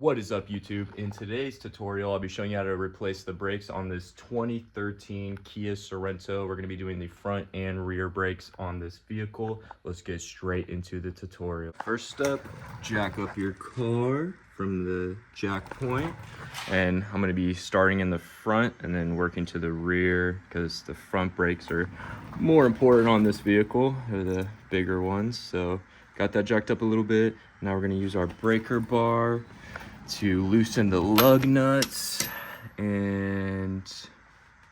What is up, YouTube? In today's tutorial, I'll be showing you how to replace the brakes on this 2013 Kia Sorento. We're going to be doing the front and rear brakes on this vehicle. Let's get straight into the tutorial. First up, jack up your car from the jack point. And I'm going to be starting in the front and then working to the rear because the front brakes are more important on this vehicle. They're the bigger ones. So got that jacked up a little bit. Now we're going to use our breaker bar to loosen the lug nuts, and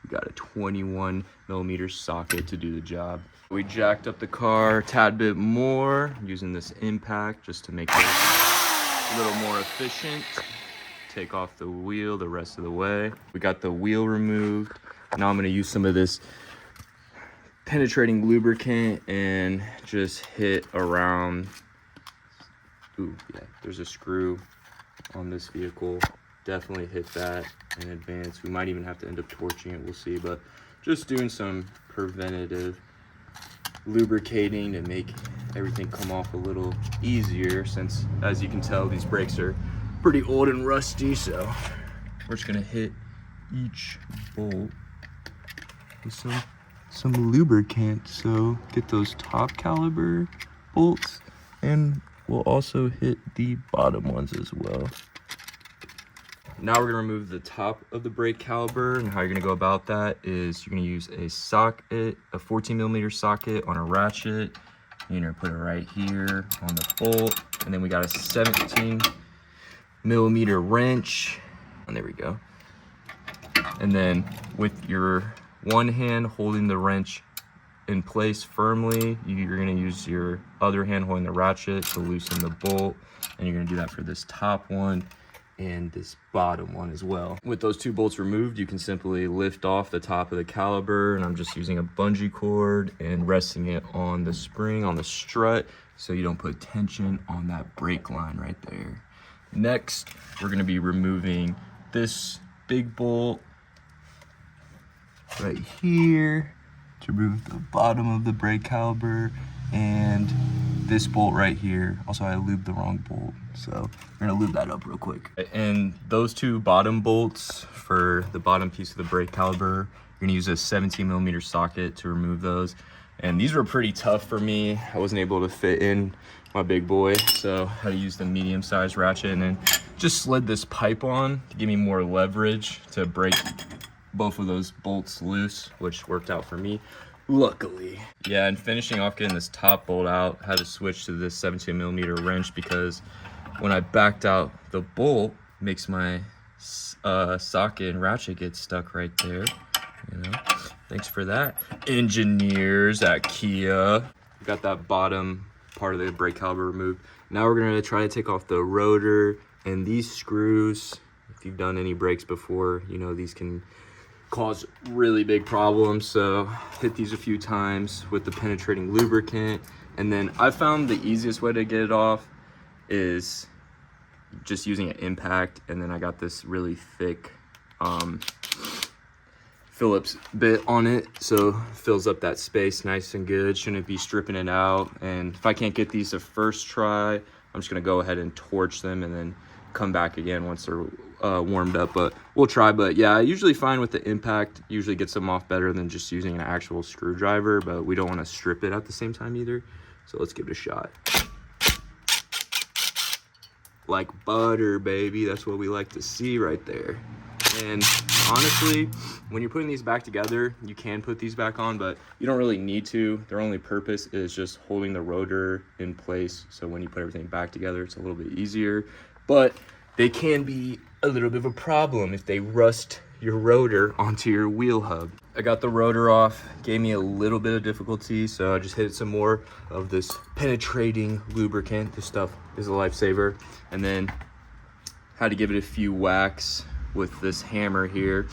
we got a 21mm socket to do the job. We jacked up the car a tad bit more using this impact just to make it a little more efficient. Take off the wheel the rest of the way. We got the wheel removed. Now I'm going to use some of this penetrating lubricant and just hit around. Ooh, yeah, there's a screw on this vehicle. Definitely hit that in advance. We might even have to end up torching it, we'll see, but just doing some preventative lubricating to make everything come off a little easier, since as you can tell these brakes are pretty old and rusty. So we're just gonna hit each bolt with some lubricant, so get those top caliber bolts, and we'll also hit the bottom ones as well. Now we're gonna remove the top of the brake caliber, and how you're gonna go about that is you're gonna use a socket, a 14mm socket on a ratchet. You're gonna put it right here on the bolt, and then we got a 17mm wrench, and there we go. And then with your one hand holding the wrench in place firmly, you're going to use your other hand holding the ratchet to loosen the bolt, and you're going to do that for this top one and this bottom one as well. With those two bolts removed, you can simply lift off the top of the caliber, and I'm just using a bungee cord and resting it on the spring on the strut so you don't put tension on that brake line right there. Next, we're going to be removing this big bolt right here to remove the bottom of the brake caliber, and this bolt right here. Also, I lubed the wrong bolt, so we're gonna lube that up real quick. And those two bottom bolts for the bottom piece of the brake caliber, you're gonna use a 17mm socket to remove those. And these were pretty tough for me. I wasn't able to fit in my big boy, so I had to use the medium-sized ratchet, and then just slid this pipe on to give me more leverage to break both of those bolts loose, which worked out for me, luckily. Yeah, and finishing off getting this top bolt out, had to switch to this 17mm wrench because when I backed out the bolt, makes my socket and ratchet get stuck right there. You know, thanks for that, engineers at Kia. Got that bottom part of the brake caliber removed. Now we're gonna try to take off the rotor and these screws. If you've done any brakes before, you know these can cause really big problems, so hit these a few times with the penetrating lubricant. And then I found the easiest way to get it off is just using an impact, and then I got this really thick Phillips bit on it, so fills up that space nice and good. Shouldn't be stripping it out. And if I can't get these the first try, I'm just gonna go ahead and torch them and then come back again once they're warmed up, but we'll try. But yeah, I usually find with the impact usually gets them off better than just using an actual screwdriver, but we don't want to strip it at the same time either, so let's give it a shot. Like butter, baby. That's what we like to see right there. And honestly, when you're putting these back together, you can put these back on, but you don't really need to. Their only purpose is just holding the rotor in place, so when you put everything back together, it's a little bit easier. But they can be a little bit of a problem if they rust your rotor onto your wheel hub. I got the rotor off, gave me a little bit of difficulty, so I just hit some more of this penetrating lubricant. This stuff is a lifesaver. And then had to give it a few whacks with this hammer here.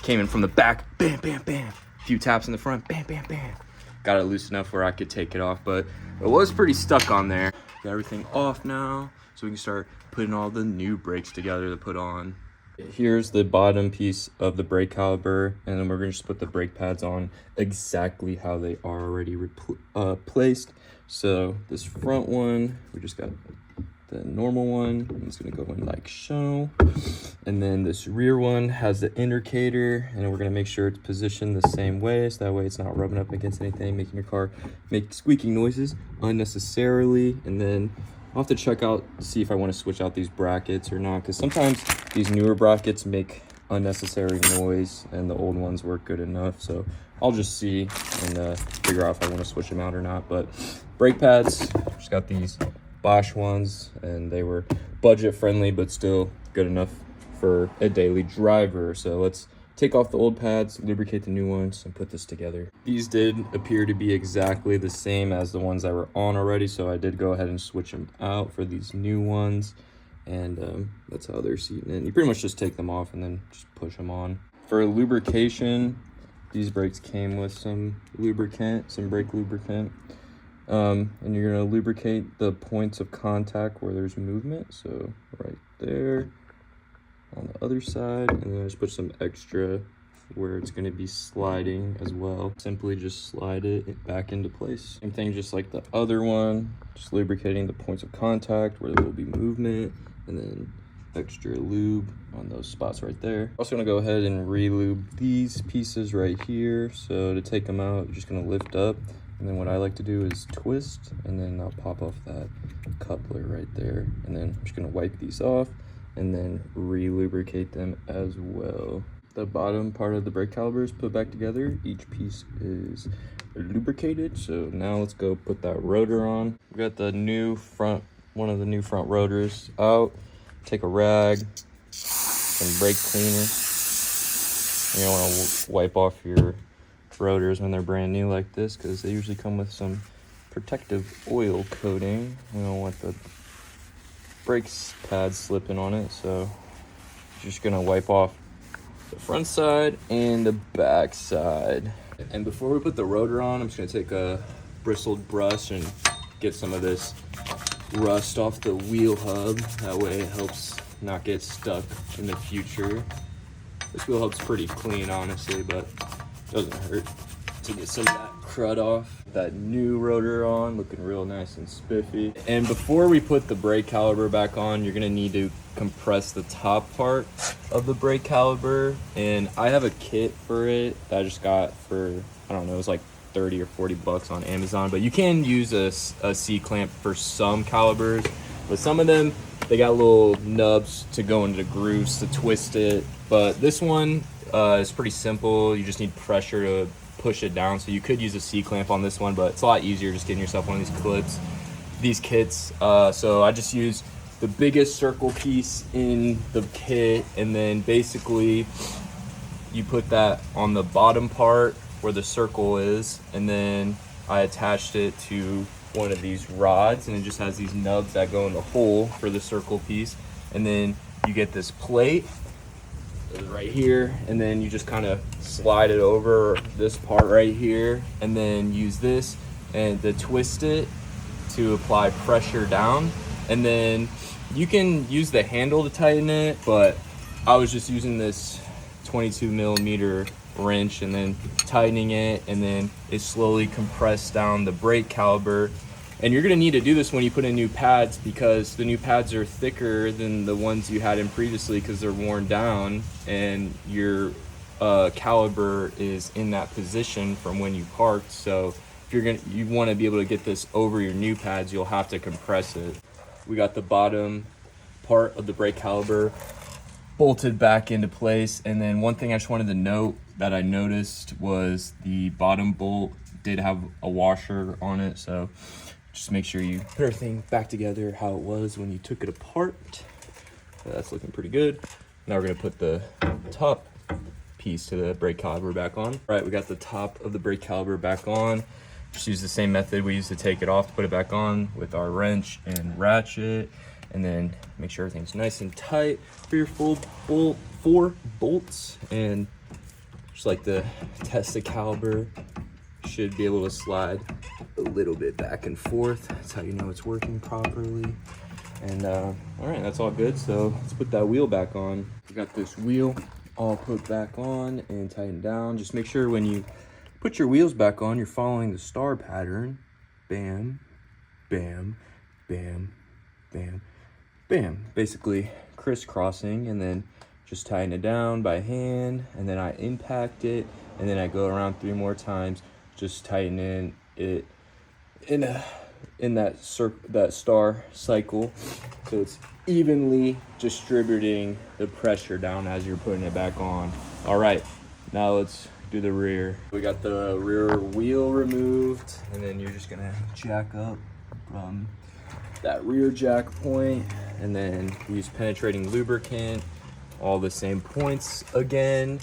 Came in from the back, bam, bam, bam. A few taps in the front, bam, bam, bam. Got it loose enough where I could take it off, but it was pretty stuck on there. Got everything off now, so we can start putting all the new brakes together to put on. Here's the bottom piece of the brake caliber, and then we're gonna just put the brake pads on exactly how they are already placed. So this front one, we just got the normal one. It's gonna go in like so. And then this rear one has the indicator, and we're gonna make sure it's positioned the same way, so that way it's not rubbing up against anything, making your car make squeaking noises unnecessarily. And then I'll have to check out, see if I want to switch out these brackets or not, because sometimes these newer brackets make unnecessary noise and the old ones work good enough. So I'll just see and figure out if I want to switch them out or not. But brake pads, just got these Bosch ones, and they were budget friendly but still good enough for a daily driver. So let's take off the old pads, lubricate the new ones, and put this together. These did appear to be exactly the same as the ones that were on already, so I did go ahead and switch them out for these new ones. And that's how they're seating in. You pretty much just take them off and then just push them on. For lubrication, these brakes came with some lubricant, some brake lubricant. And you're gonna lubricate the points of contact where there's movement. So right there, on the other side, and then just put some extra where it's gonna be sliding as well. Simply just slide it back into place. Same thing, just like the other one, just lubricating the points of contact where there will be movement, and then extra lube on those spots right there. Also gonna go ahead and re-lube these pieces right here. So to take them out, you're just gonna lift up, and then what I like to do is twist, and then I'll pop off that coupler right there, and then I'm just gonna wipe these off and then re-lubricate them as well. The bottom part of the brake caliper is put back together. Each piece is lubricated. So now let's go put that rotor on. We got the new front, one of the new front rotors out. Take a rag, some brake cleaner. You don't want to wipe off your rotors when they're brand new like this, because they usually come with some protective oil coating. We don't want the brakes pads slipping on it, so just gonna wipe off the front side and the back side. And before we put the rotor on, I'm just gonna take a bristled brush and get some of this rust off the wheel hub. That way it helps not get stuck in the future. This wheel hub's pretty clean, honestly, but doesn't hurt to get some of that crud off. That new rotor on, looking real nice and spiffy. And before we put the brake caliper back on, you're gonna need to compress the top part of the brake caliper. And I have a kit for it that I just got for, I don't know, it was like 30 or 40 bucks on Amazon. But you can use a C-clamp for some calibers, but some of them, they got little nubs to go into the grooves to twist it. But this one is pretty simple. You just need pressure to push it down. So you could use a C-clamp on this one, but it's a lot easier just getting yourself one of these clips, these kits. So I just use the biggest circle piece in the kit, and then basically you put that on the bottom part where the circle is, and then I attached it to one of these rods, and it just has these nubs that go in the hole for the circle piece. And then you get this plate right here, and then you just kind of slide it over this part right here, and then use this and to twist it to apply pressure down. And then you can use the handle to tighten it, but I was just using this 22 millimeter wrench and then tightening it, and then it slowly compressed down the brake caliper. And you're gonna need to do this when you put in new pads, because the new pads are thicker than the ones you had in previously because they're worn down, and your caliper is in that position from when you parked. So if you want to be able to get this over your new pads, you'll have to compress it. We got the bottom part of the brake caliper bolted back into place. And then one thing I just wanted to note that I noticed was the bottom bolt did have a washer on it, so just make sure you put everything back together how it was when you took it apart. So that's looking pretty good. Now we're gonna put the top piece to the brake caliper back on. All right, we got the top of the brake caliper back on. Just use the same method we used to take it off to put it back on with our wrench and ratchet, and then make sure everything's nice and tight for your full bolt, 4 bolts. And just like to test the caliper, should be able to slide a little bit back and forth. That's how you know it's working properly. And all right, that's all good. So let's put that wheel back on. We got this wheel all put back on and tightened down. Just make sure when you put your wheels back on, you're following the star pattern. Bam, bam, bam, bam. bam, basically crisscrossing, and then just tighten it down by hand, and then I impact it, and then I go around 3 more times, just tightening it in that star cycle, so it's evenly distributing the pressure down as you're putting it back on. All right, now let's do the rear. We got the rear wheel removed, and then you're just gonna jack up from that rear jack point, and then use penetrating lubricant, all the same points again.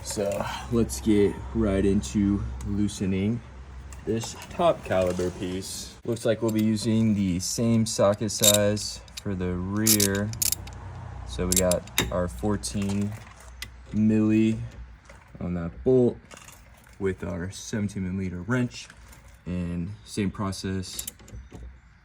So let's get right into loosening this top caliber piece. Looks like we'll be using the same socket size for the rear. So we got our 14 milli on that bolt with our 17 millimeter wrench, and same process,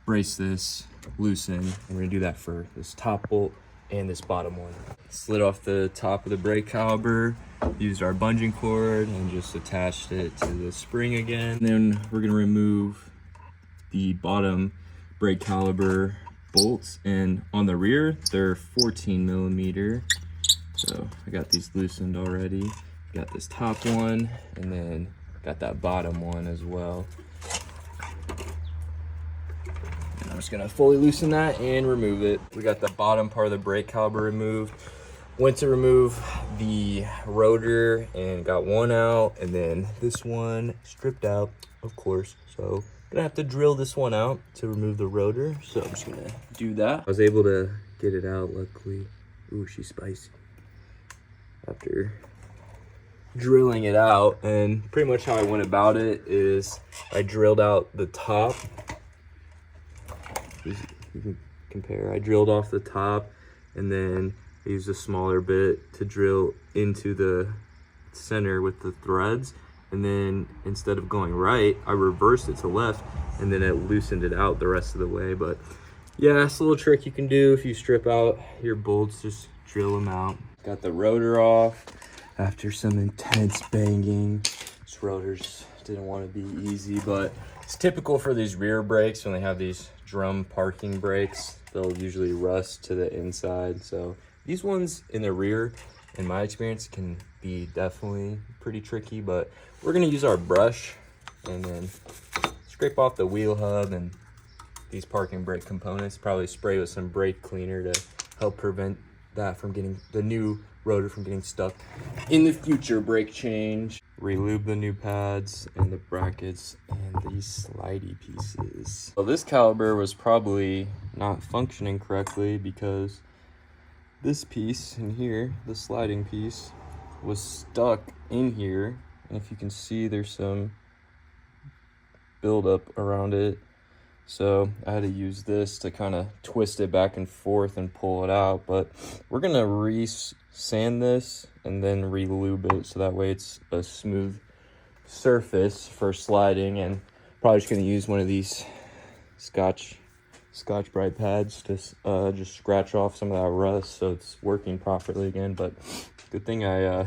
brace this, loosen, and we're gonna do that for this top bolt and this bottom one. Slid off the top of the brake caliber, used our bungee cord and just attached it to the spring again. And then we're gonna remove the bottom brake caliber bolts, and on the rear they're 14 millimeter. So I got these loosened already. Got this top one, and then got that bottom one as well. And I'm just gonna fully loosen that and remove it. We got the bottom part of the brake caliber removed. Went to remove the rotor and got one out, and then this one stripped out, of course. So gonna have to drill this one out to remove the rotor. So I'm just gonna do that. I was able to get it out, luckily. Ooh, she's spicy. After drilling it out, and pretty much how I went about it is I drilled out the top. You can compare. I drilled off the top, and then I used a smaller bit to drill into the center with the threads, and then instead of going right, I reversed it to left, and then it loosened it out the rest of the way. But yeah, it's a little trick you can do if you strip out your bolts, just drill them out. Got the rotor off after some intense banging. This rotors didn't want to be easy, but it's typical for these rear brakes. When they have these drum parking brakes, they'll usually rust to the inside. So these ones in the rear, in my experience, can be definitely pretty tricky, but we're gonna use our brush and then scrape off the wheel hub and these parking brake components. Probably spray with some brake cleaner to help prevent that from getting, the new rotor from getting stuck in the future brake change. Relube the new pads and the brackets and these slidey pieces. So this caliber was probably not functioning correctly because this piece in here, the sliding piece, was stuck in here, and if you can see, there's some buildup around it. So I had to use this to kind of twist it back and forth and pull it out. But we're gonna re-sand this and then re-lube it, so that way it's a smooth surface for sliding. And probably just gonna use one of these Scotch Brite pads to just scratch off some of that rust so it's working properly again. But good thing I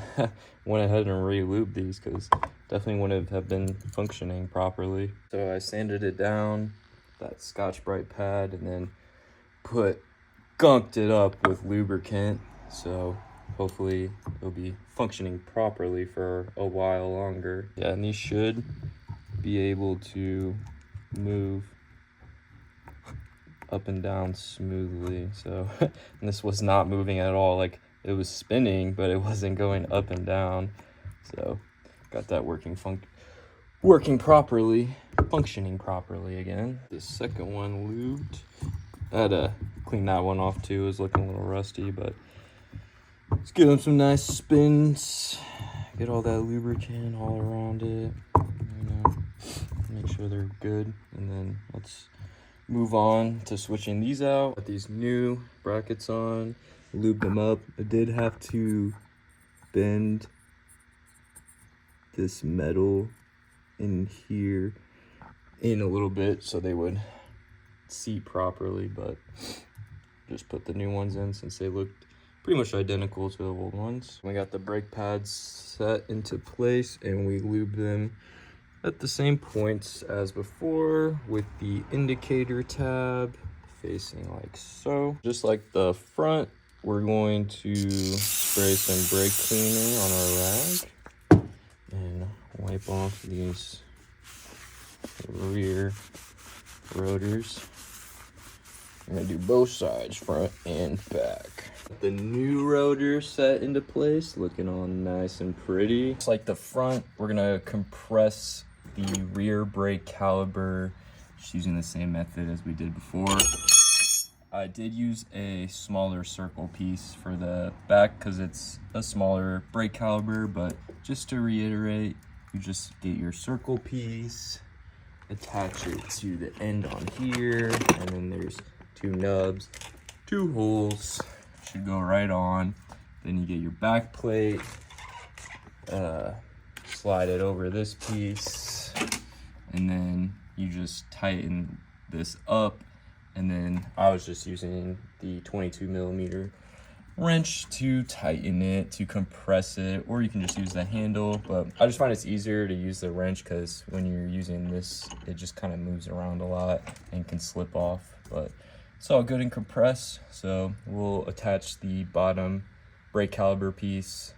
went ahead and re-lubed these, because definitely wouldn't have been functioning properly. So I sanded it down, that Scotch Brite pad, and then gunked it up with lubricant, so hopefully it'll be functioning properly for a while longer. Yeah, and these should be able to move up and down smoothly. So and this was not moving at all, like it was spinning, but it wasn't going up and down. So got that working properly, functioning properly again. The second one lubed. I had to clean that one off too. It was looking a little rusty, but let's give them some nice spins. Get all that lubricant all around it. Make sure they're good, and then let's move on to switching these out. Got these new brackets on, lube them up. I did have to bend this metal in here in a little bit so they would seat properly, but just put the new ones in since they looked pretty much identical to the old ones. We got the brake pads set into place, and we lube them at the same points as before with the indicator tab facing like so. Just like the front, we're going to spray some brake cleaner on our rag and wipe off these rear rotors. I'm gonna do both sides, front and back. The new rotor set into place, looking all nice and pretty. It's like the front, we're gonna compress the rear brake caliper, just using the same method as we did before. I did use a smaller circle piece for the back because it's a smaller brake caliper, but just to reiterate, you just get your circle piece, attach it to the end on here, and then there's 2 nubs, 2 holes, should go right on. Then you get your back plate, slide it over this piece, and then you just tighten this up. And then I was just using the 22mm wrench to tighten it, to compress it, or you can just use the handle, but I just find it's easier to use the wrench because when you're using this, it just kind of moves around a lot and can slip off. But it's all good and compressed, so we'll attach the bottom brake caliper piece.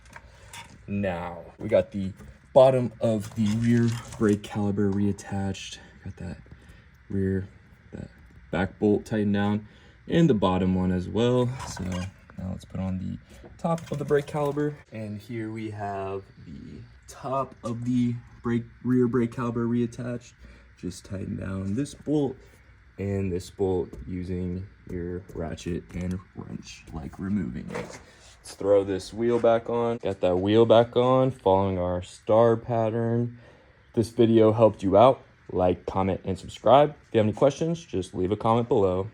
Now we got the bottom of the rear brake caliper reattached. Got that that back bolt tightened down, and the bottom one as well. So now let's put on the top of the brake caliper, and here we have the top of the rear brake caliper reattached. Just tighten down this bolt and this bolt using your ratchet and wrench, like removing it. Let's throw this wheel back on. Got that wheel back on, following our star pattern. If this video helped you out, like, comment, and subscribe. If you have any questions, just leave a comment below.